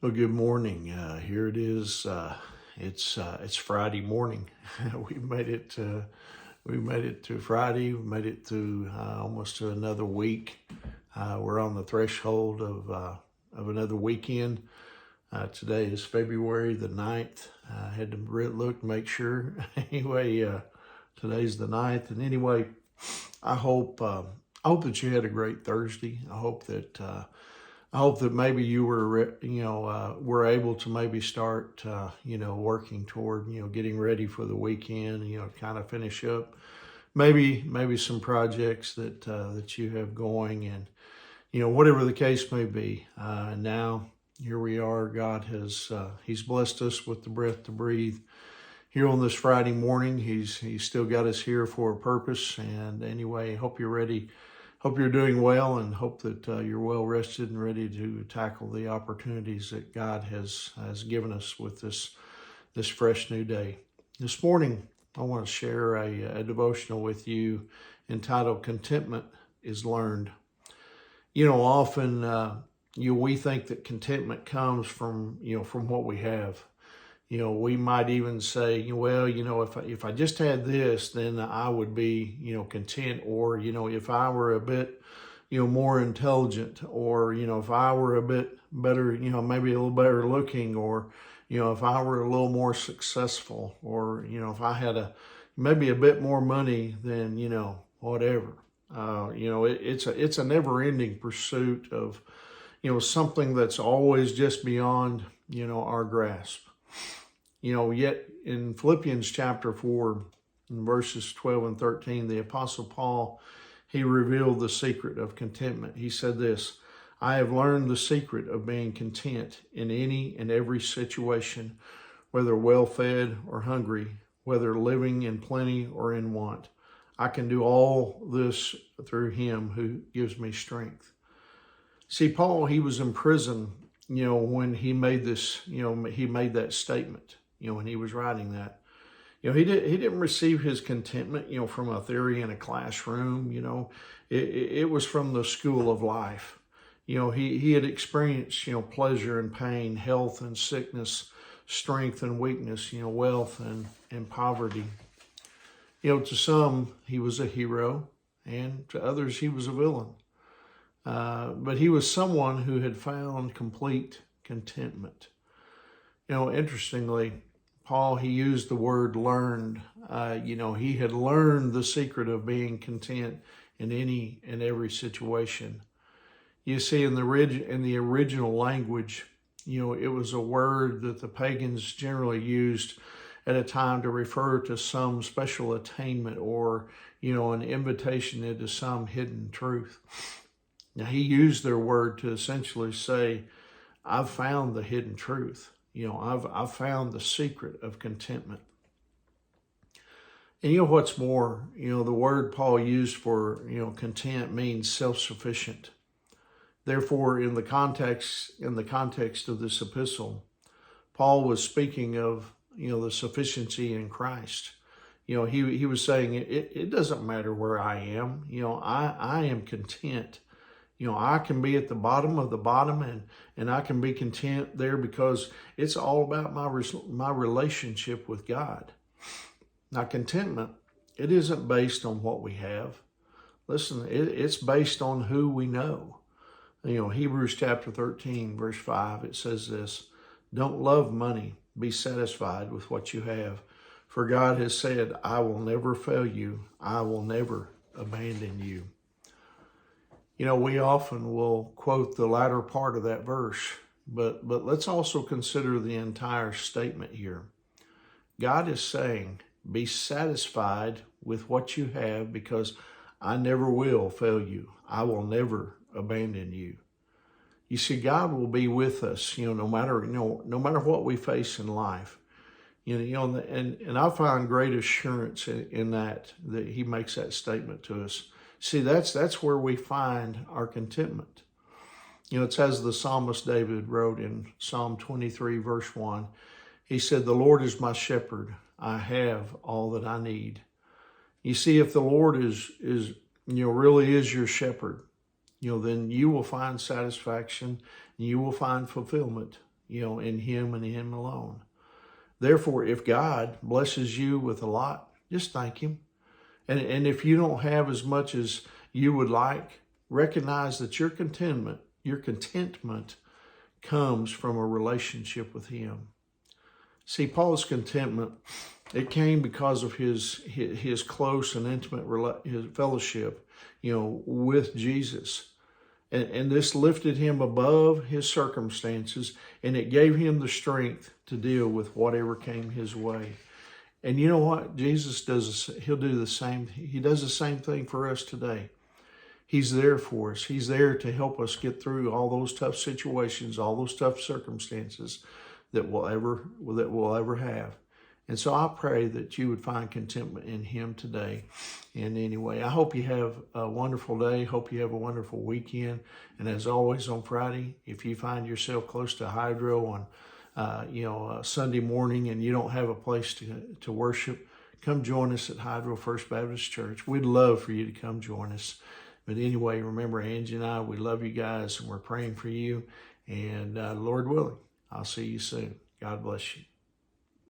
Well, good morning. Here it is. It's Friday morning. we made it. We made it to Friday. We made it through almost to another week. We're on the threshold of another weekend. Today is February the 9th. I had to look to make sure. Anyway, today's the 9th. And anyway, I hope that you had a great Thursday. I hope that maybe you were able to maybe start, working toward, getting ready for the weekend, kind of finish up maybe some projects that you have going, and, whatever the case may be. Now here we are. God has, he's blessed us with the breath to breathe here on this Friday morning. He's still got us here for a purpose. And anyway, hope you're ready. Hope you're doing well, and hope that you're well rested and ready to tackle the opportunities that God has given us with this fresh new day. This morning, I want to share a devotional with you entitled "Contentment is Learned." Often we think that contentment comes from what we have. We might even say, well, if I just had this, then I would be, content. Or, if I were a bit, more intelligent, or, if I were a bit better, maybe a little better looking, or, if I were a little more successful, or, if I had maybe a bit more money, then, whatever. It's a never ending pursuit of, something that's always just beyond, our grasp. Yet in Philippians chapter 4, in verses 12 and 13, the Apostle Paul, he revealed the secret of contentment. He said this: "I have learned the secret of being content in any and every situation, whether well-fed or hungry, whether living in plenty or in want. I can do all this through him who gives me strength." See, Paul, he was in prison, when he made this, he made that statement. When he was writing that, he didn't receive his contentment, from a theory in a classroom. It was from the school of life. He had experienced, pleasure and pain, health and sickness, strength and weakness, wealth and poverty. To some, he was a hero, and to others, he was a villain. But he was someone who had found complete contentment. Interestingly, Paul, he used the word learned. He had learned the secret of being content in any and every situation. You see, in the original language, it was a word that the pagans generally used at a time to refer to some special attainment, or, an invitation into some hidden truth. Now, he used their word to essentially say, I've found the hidden truth. I've found the secret of contentment. And what's more, the word Paul used for, content means self-sufficient. Therefore, in the context of this epistle, Paul was speaking of, the sufficiency in Christ. He was saying it doesn't matter where I am. I am content. I can be at the bottom of the bottom, and I can be content there because it's all about my relationship with God. Now, contentment, it isn't based on what we have. Listen, it's based on who we know. Hebrews chapter 13, verse 5, it says this: "Don't love money. Be satisfied with what you have. For God has said, I will never fail you. I will never abandon you." We often will quote the latter part of that verse, but let's also consider the entire statement here. God is saying, be satisfied with what you have, because I never will fail you. I will never abandon you. You see, God will be with us, no matter what we face in life. And I find great assurance in that he makes that statement to us. See, that's where we find our contentment. It's as the psalmist David wrote in Psalm 23, verse 1. He said, "The Lord is my shepherd. I have all that I need." You see, if the Lord is really is your shepherd, then you will find satisfaction, and you will find fulfillment, in him and him alone. Therefore, if God blesses you with a lot, just thank him. And if you don't have as much as you would like, recognize that your contentment comes from a relationship with him. See, Paul's contentment, it came because of his close and intimate his fellowship, with Jesus. And this lifted him above his circumstances, and it gave him the strength to deal with whatever came his way. And you know what? Jesus he'll do the same. He does the same thing for us today. He's there for us. He's there to help us get through all those tough situations, all those tough circumstances that we'll ever have. And so I pray that you would find contentment in him today. And anyway, I hope you have a wonderful day. Hope you have a wonderful weekend. And as always on Friday, if you find yourself close to Hydro on Sunday morning and you don't have a place to worship, come join us at Hydro First Baptist Church. We'd love for you to come join us. But anyway, remember, Angie and I, we love you guys and we're praying for you. And Lord willing, I'll see you soon. God bless you.